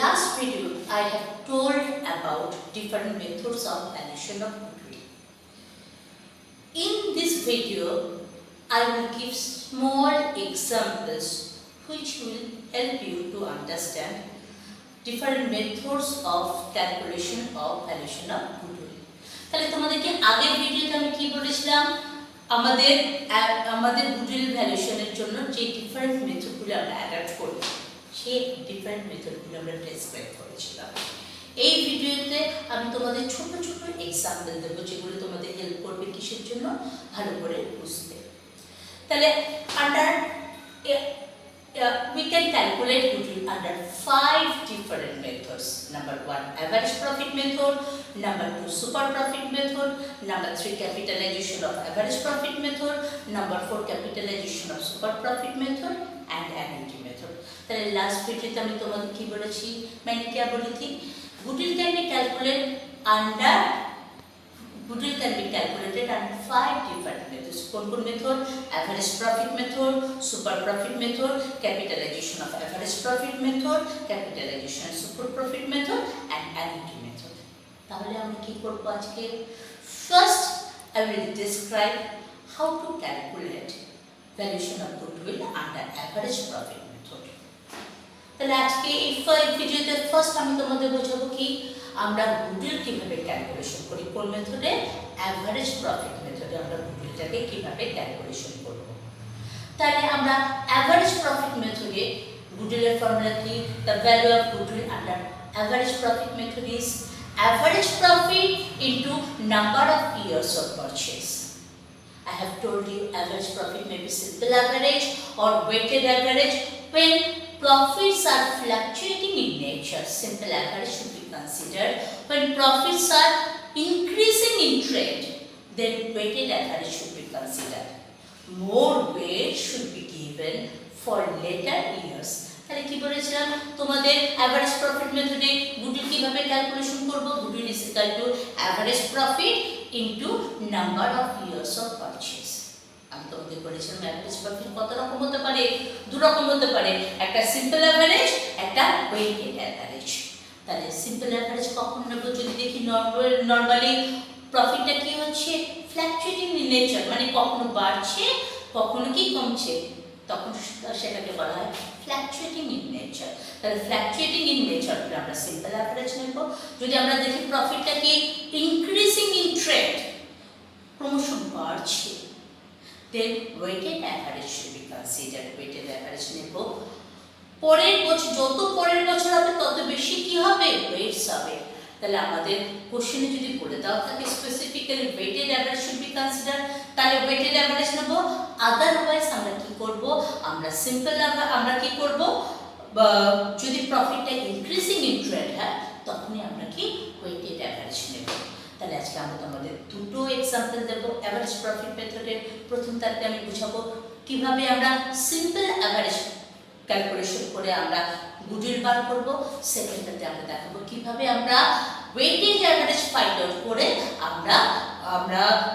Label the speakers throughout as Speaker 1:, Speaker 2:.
Speaker 1: last video, I have told about different methods of valuation of goodwill. In this video, I will give small examples which will help you to understand different methods of calculation of valuation of goodwill. তাহলে তোমাদেরকে আগের ভিডিওতে আমি কি বলেছিলাম, আমাদের goodwill ভ্যালুয়েশনের জন্য যে ডিফারেন্ট মেথডগুলো আমরা অ্যাডাপ্ট করি সেই ডিফারেন্ট মেথডগুলো আমরা ডেসক্রাইব করেছিলাম। এই ভিডিওতে আমি তোমাদের ছোট ছোট এক্সাম্পল দেব যেগুলো তোমাদের হেল্প করবে কিসের জন্য, ভালো করে বুঝতে। তাহলে we can calculate goodwill under 5 different methods. Number 1, average profit method. Number 2, super profit method. Number 3, capitalization of average profit method. Number 4, capitalization of super profit method and annuity method. তাহলে last ভিডিওতে আমি তোমাদের কি বলেছি, मैंने क्या बोली थी, goodwill can be calculated under 5 different methods. कौन-कौन method? Average profit method, super profit method, capitalization of average profit method, capitalization of super profit method and annuity method. তাহলে আমরা কি করব আজকে? First I will describe how to calculate valuation of goodwill under average profit method. তাহলে আজকে এই ভিডিওতে first আমি তোমাদের বোঝাবো কি আমরা গুডউইল কিভাবে ক্যালকুলেশন করি, কোন মেথডে? এভারেজ প্রফিট মেথডে আমরা গুডউইলটাকে কিভাবে ক্যালকুলেশন করব। তাহলে আমরা এভারেজ প্রফিট মেথডে গুডউইলের ফর্মুলা কি? The value of goodwill under average profit method is average profit into number of years of purchase. I have told you average profit may be simple average or weighted average. When profits are fluctuating in nature, simple average should be considered. When profits are increasing in trend, then weighted average should be considered. More weight should be given for later years. তাহলে কি বলেছিলাম তোমাদের average profit মেথডে goodwill কিভাবে calculation করব? Goodwill is equal to average profit into number of years of purchase. আমি তোমাদের বলেছিলাম এভারেজ প্রফিট কত রকম হতে পারে? দু রকম হতে পারে, একটা সিম্পল এভারেজ, একটা ওয়েটেড এভারেজ। তাহলে সিম্পল এভারেজ কখন নেব? যদি দেখি নরমালি প্রফিটটা কি হচ্ছে ফ্ল্যাকচুয়েটিং ইন নেচার, মানে কখনো বাড়ছে কখনো কি কমছে, তখন সেটাকে বলা হয় ফ্ল্যাকচুয়েটিং ইন নেচার। তাহলে ফ্ল্যাকচুয়েটিং ইন নেচার আমরা সিম্পল অ্যাভারেজ নেব। যদি আমরা দেখি প্রফিটটা কি ইনক্রিজিং ইন ট্রেন্ড, ক্রমশ বাড়ছে, then weighted average should be considered. Weighted average নেব। পরের বছর যত পরের বছর হবে তত বেশি কি হবে? ওয়েটস হবে। তাহলে আমাদের কোশ্চেনে যদি বলে দেওয়া থাকে specifically weighted average should be considered, তাহলে ওয়েটেড অ্যাভারেজ নেব। আদারওয়াইজ আমরা কি করব? আমরা সিম্পল আমরা কি করব? যদি প্রফিটটা ইনক্রিজিং ইন ট্রেন্ড হয় তখনই আমরা কি ওয়েটেড অ্যাভারেজ নেব। তাহলে আজকে আমরা তোমাদের দুটো এক্সাম্পল দেব অ্যাভারেজ প্রফিট মেথডের। প্রথম তারকে আমি বুঝাবো কিভাবে আমরা সিম্পল অ্যাভারেজ ক্যালকুলেশন করে আমরা গুডউইল বার করব। সেকেন্ডটাতে আমরা দেখাবো কিভাবে আমরা ওয়েটেড অ্যাভারেজ ফাইন্ড আউট করে আমরা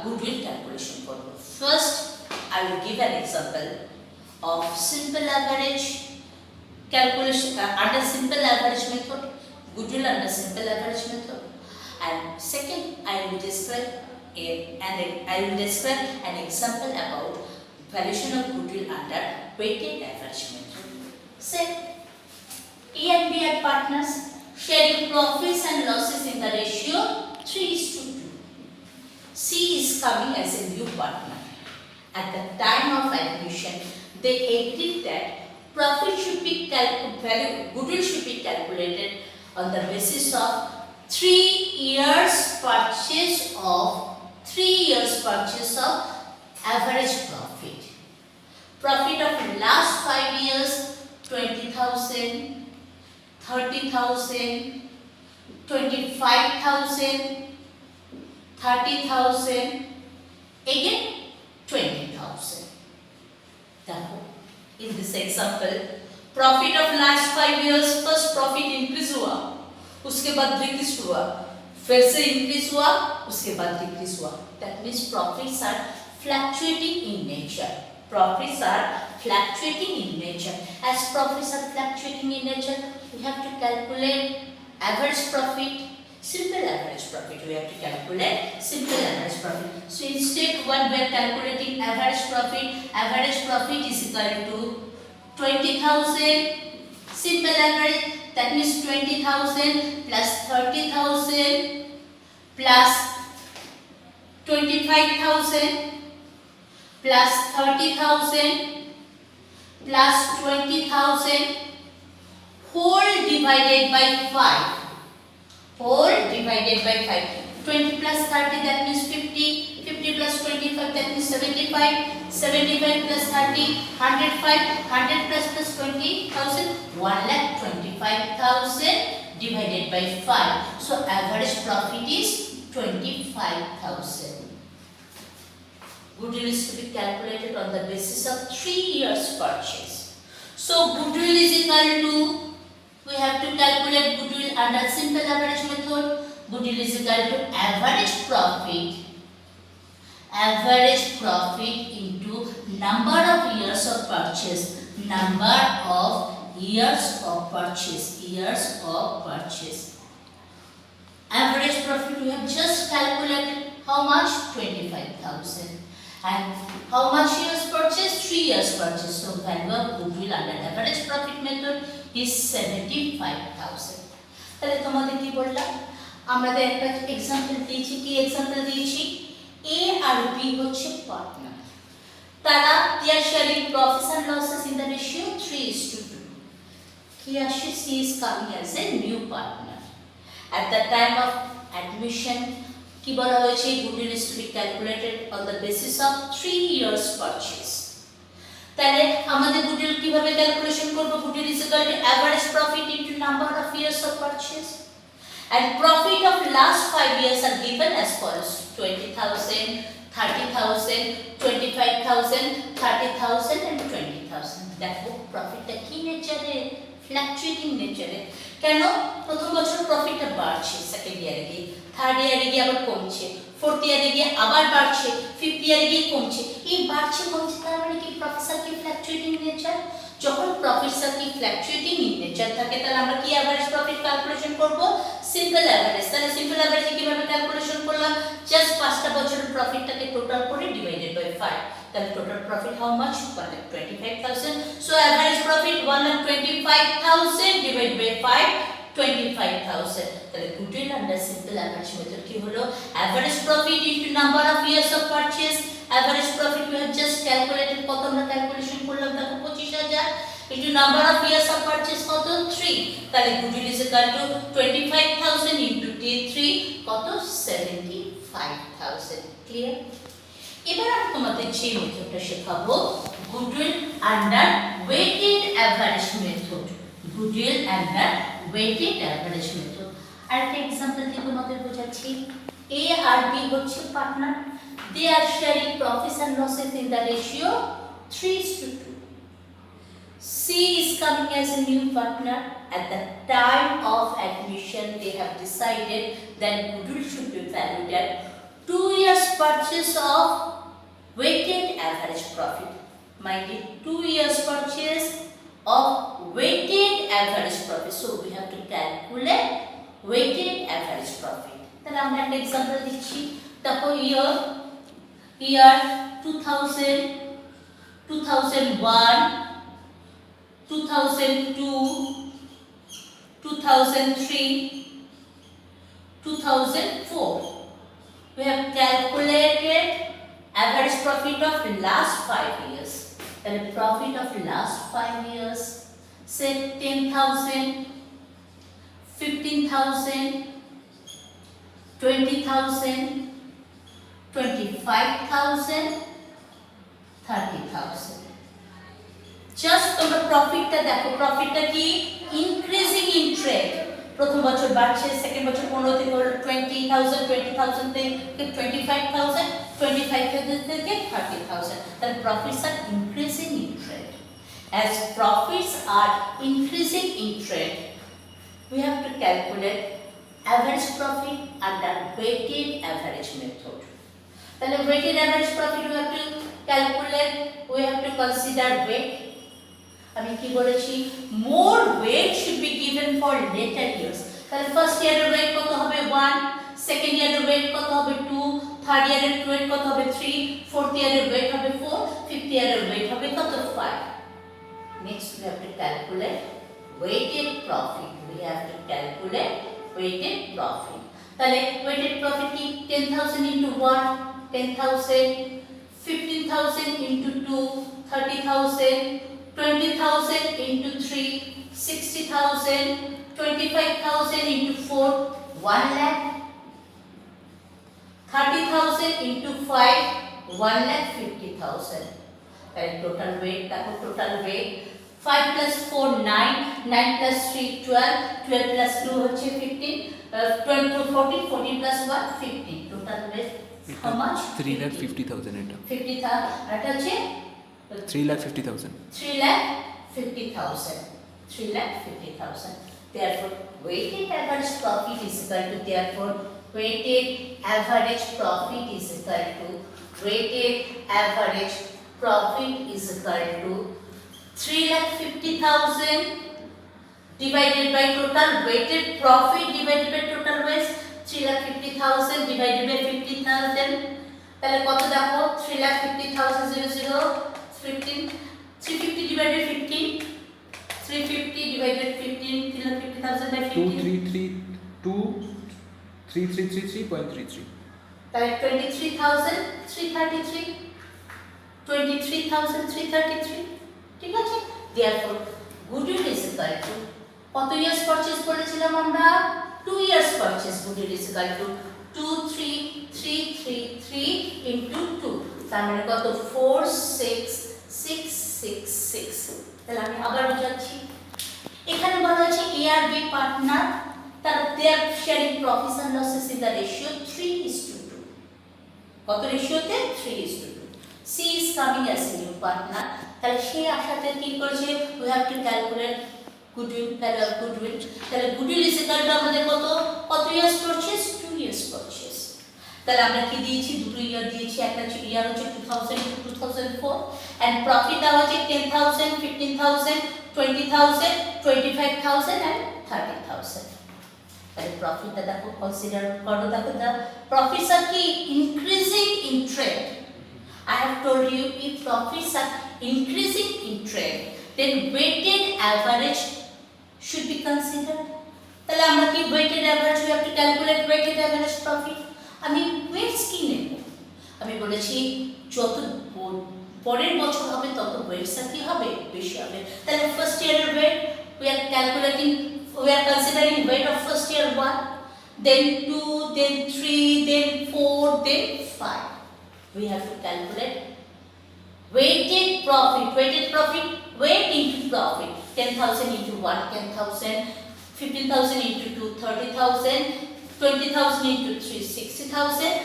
Speaker 1: গুডউইল ক্যালকুলেশন করব। First I will give an example of simple average calculation under simple average method, goodwill under simple average method, and second I will describe an example about valuation of goodwill under weighted average method. Say A and B are partners sharing profits and losses in the ratio 3:2. C is coming as a new partner. At the time of admission, they agreed that profit should be goodwill should be calculated on the basis of 3 years purchase of average profit. Profit of last 5 years 20,000, 30,000, 25,000, 30,000, again 20,000. Therefore, in this example, profit of last 5 years, first profit increase हुआ, उसके बाद decrease हुआ, फिर से increase हुआ, उसके बाद decrease हुआ. That means profits are fluctuating in nature. Profits are fluctuating in nature. As profits are fluctuating in nature, we have to calculate average profit, simple average profit. We have to calculate simple average profit. So instead when we are calculating average profit is equal to 20,000 simple average, that means 20,000 plus 30,000 plus 25,000 plus 30,000 plus 20,000 whole divided by 5. Whole divided by 5. 20 plus 30 that means 50. 50 plus 25 that means 75. 75 plus 30 105. 100 plus 20,000 1,25,000 divided by 5. So average profit is 25,000. Goodwill is to be calculated on the basis of 3 years purchase. So goodwill is equal to, we have to calculate goodwill under simple average method. Goodwill is equal to average profit into number of years of purchase. Number of years of purchase. Average profit we have just calculated. How much? 25,000. And how much years purchase? 3 years purchase. So value of goodwill under average profit method is 75,000. তাহলে তোমাদের কি বললাম, আমাদের একটা example দিয়েছি। কি example দিয়েছি? A R B হচ্ছে পার্টনার, তারা they are sharing profits and losses in the ratio 3:2. Here she is coming as a new partner. At the time of admission কি বলা হয়েছে? goodwill is to be calculated on the basis of 3 years purchase. তাহলে আমাদের goodwill কিভাবে calculation করব? goodwill is equal to average profit into number of years of purchase, and profit of last 5 years are given as follows: 20,000, 30,000, 25,000, 30,000 and 20,000. দেখো প্রফিটটা কি নেচারে? Fluctuating নেচারে। কেন? প্রথম বছর প্রফিটটা বাড়ছে, সেকেন্ড ইয়ারে গিয়ে, থার্ড ইয়ারে গিয়ে আবার কমছে, ফোর্থ ইয়ারে গিয়ে আবার বাড়ছে, ফিফথ ইয়ারে গিয়ে কমছে। এই বাড়ছে কমছে তার মানে কি? Profit circle fluctuating nature. যখন প্রফিট সার্কেল ফ্ল্যাকচুয়েটিং নেচার থাকে তাহলে আমরা কি এভারেজ প্রফিট ক্যালকুলেশন করব? Simple average. তাহলে সিম্পল এভারেজ কিভাবে ক্যালকুলেশন করলাম? জাস্ট 5টা বছরের প্রফিটটাকে টোটাল করে ডিভাইডেড বাই 5। তাহলে total profit how much? 1,25,000. So average profit 1,25,000 divided by 5, 25,000. তাহলে goodwill under simple average method কি হলো? average profit into number of years of purchase. average profit we have just calculated, কত আমরা calculation করলাম? দেখো 25,000 into number of years of purchase কত? 3. তাহলে goodwill is equal to 25,000 into 3 কত? 75,000. Clear? এবার আমি তোমাদের যে মেথডটা শেখাবো goodwill under weighted average method. goodwill under weighted average method. আরেকটা एग्जांपल দিয়ে তোমাদের বোঝাচ্ছি। A আর B হচ্ছে partner, they are sharing profits and losses in the ratio 3:2. C is coming as a new partner. At the time of admission they have decided that goodwill should be valued at 2 years purchase of weighted average profit. Mind it, 2 years purchase of weighted average profit. So we have to calculate weighted average profit. তাহলে আমরা একটা example দিচ্ছি। দেখো year 2000, 2001, 2002, 2003, 2004. We have calculated average profit of last 5 years. The profit of last 5 years, say 10,000, 15,000, 20,000, 25,000, 30,000. Just তোমরা প্রফিটটা দেখো, প্রফিটটা কি? Increasing in trade. প্রথম বছর বাড়ছে, সেকেন্ড বছর 15 থেকে 20,000, 20,000 থেকে 25,000, 25,000 থেকে 30,000. তাহলে profits R increasing in trade. As profits are increasing in trade, we have to calculate average profit under weighted average method. Then weighted average profit we have to calculate, we have to consider weight. আমি কি বলেছি more weight should be given for later years তাহলে first ইয়ারের weight কত হবে 1 second ইয়ারের weight কত হবে 2 থার্ড ইয়ারের ওয়েট কত হবে 3 ফোর্থ ইয়ারের ওয়েট হবে 4 ফিফথ ইয়ারের ওয়েট হবে কত 5 next we have to calculate weighted profit we have to calculate weighted profit তাহলে weighted profit কি 10000 into 1 10000 15,000 into 2 30,000 20,000 into 3 60,000 25,000 into 4 1 lakh 30,000 into 5 1,50,000 and total weight tako total weight 5 plus 4 9 9 plus 3 12 12 plus 2 হচ্ছে 15 12 14 14 plus 1 15 total weight how much
Speaker 2: 3,50,000 এটা
Speaker 1: 50,000 এটা হচ্ছে
Speaker 2: 3,50,000
Speaker 1: 3,50,000 3,50,000 therefore weighted average profit is equal to therefore weighted average profit is equal to weighted average profit is equal to 3,50,000 divided by total weighted profit divided by total waste 3,50,000 divided by 50,000 তাহলে কত দেখো 3,50,000 0 15 350 divided by 15 350 divided by 15 3,50,000 by
Speaker 2: 2333.33
Speaker 1: তাহলে 23,333 23,333 ঠিক আছে therefore goodwill is equal to কত years purchase করেছিলাম আমরা 2 years purchase goodwill is equal to 2333 into 2 তার মানে কত 46666 তাহলে আমি আবার বুঝাচ্ছি এখানে বলা হচ্ছে A আর B পার্টনার তার their sharing profits and losses in the ratio 3:2 কত রেশিওতে 3:2 C is coming as a new partner তাহলে সে আসাতে কি করেছে we have to calculate goodwill তাহলে goodwill is equal to আমাদের কত ইয়ার্স পারচেজ 2 ইয়ার্স পারচেজ তাহলে আমরা কি দিয়েছি দুটো ইয়ার দিয়েছি একটা ইয়ার হচ্ছে 2000 to 2004 and profit দেওয়া হচ্ছে 10,000 15,000 20,000 25,000 and 30,000 তাহলে প্রফিটটা দেখো কনসিডার করো দেখো the profits are কি increasing in trade I have told you if profits are increasing in trade then weighted average should be considered তাহলে আমরা কি weighted average we have to calculate weighted average profit আমি weights কি নেব আমি বলেছি যত পরের বছর হবে তত ওয়েটস কি হবে বেশি হবে তাহলে ফার্স্ট ইয়ারের wait we are considering weight of first year 1 then 2 then 3 then 4 then 5 we have to calculate weighted profit weight into profit 10,000 into 1 10,000 15,000 into 2 30,000 20,000 into 3 60,000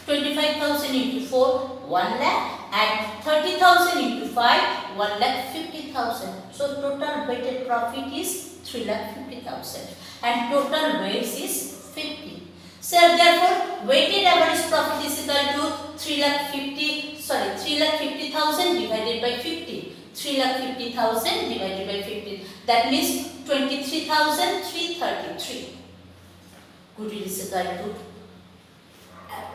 Speaker 1: 25,000 into 4 1 lakh and 30,000 into 5 1,50,000 so total weighted profit is 3,50,000 and total weights is 50 so therefore weighted average profit is equal to 3,50,000 divided by 50 3,50,000 divided by 50 that means 23,333 goodwill is equal to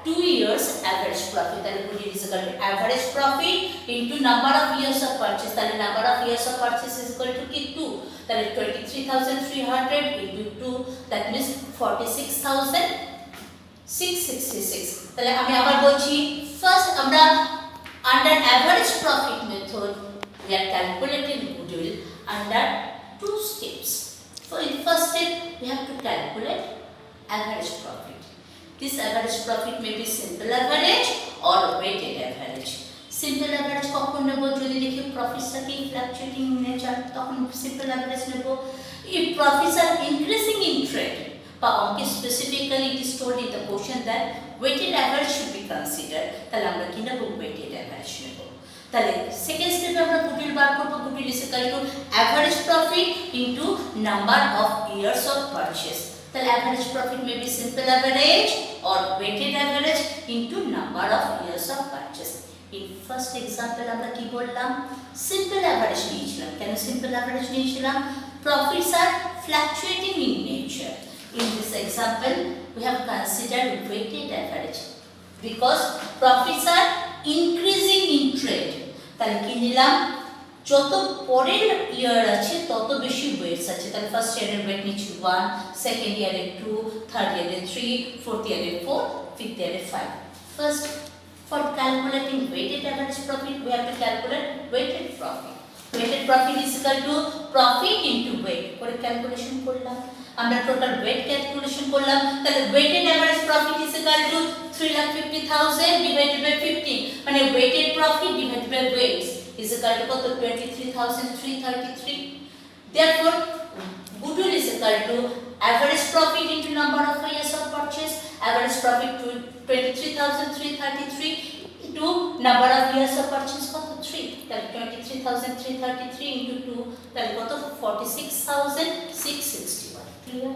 Speaker 1: 2 years average profit তাহলে goodwill is equal to average profit into number of years of purchase তাহলে number of years of purchase is equal to কি 2 তাহলে 23,300 into 2 that means 46,666 তাহলে আমি আবার বলছি first আমরা under average profit method we are calculating goodwill under 2 steps so in first step we have to calculate average profit this average profit may be simple average or weighted average simple average কখন নেব যদি দেখি profits are fluctuating in nature তখন simple average নেব if profits are increasing in trade বা অঙ্কে specifically it is told in the question that weighted average should be considered তাহলে আমরা কি নেব weighted average নেব তাহলে সেকেন্ড স্টেপে আমরা goodwill বার করব goodwill is equal to average profit into number of years of purchase তাহলে average profit may be simple average or weighted average into number of years of purchase In first example আমরা কি বললাম, simple average নিয়েছিলাম। কেন simple average নিয়েছিলাম? Profits are fluctuating in nature. In this example we have considered weighted average because profits are increasing in trade. তাহলে কি নিলাম, যত পরের ইয়ার আছে তত বেশি ওয়েটস আছে। তাহলে ফার্স্ট ইয়ারের ওয়েট নিচ্ছি 1, সেকেন্ড ইয়ারে 2, থার্ড ইয়ারে 3, ফোর্থ ইয়ারে 4, ফিফথ ইয়ারে 5। First, for calculating weighted average profit we have to calculate weighted profit. Weighted profit is equal to profit into weight করে ক্যালকুলেশন করলাম। আমরা টোটাল ওয়েট ক্যালকুলেশন করলাম। তাহলে weighted average profit is equal to 3,50,000 divided by 15, মানে weighted profit divided by weights is equal to কত, 23,333। Therefore goodwill is equal to average profit into number of years of purchase, average profit to 23,333 into number of years of purchase কত, 3। তাহলে 23,333 into 2 তাহলে কত, 46,661। Clear?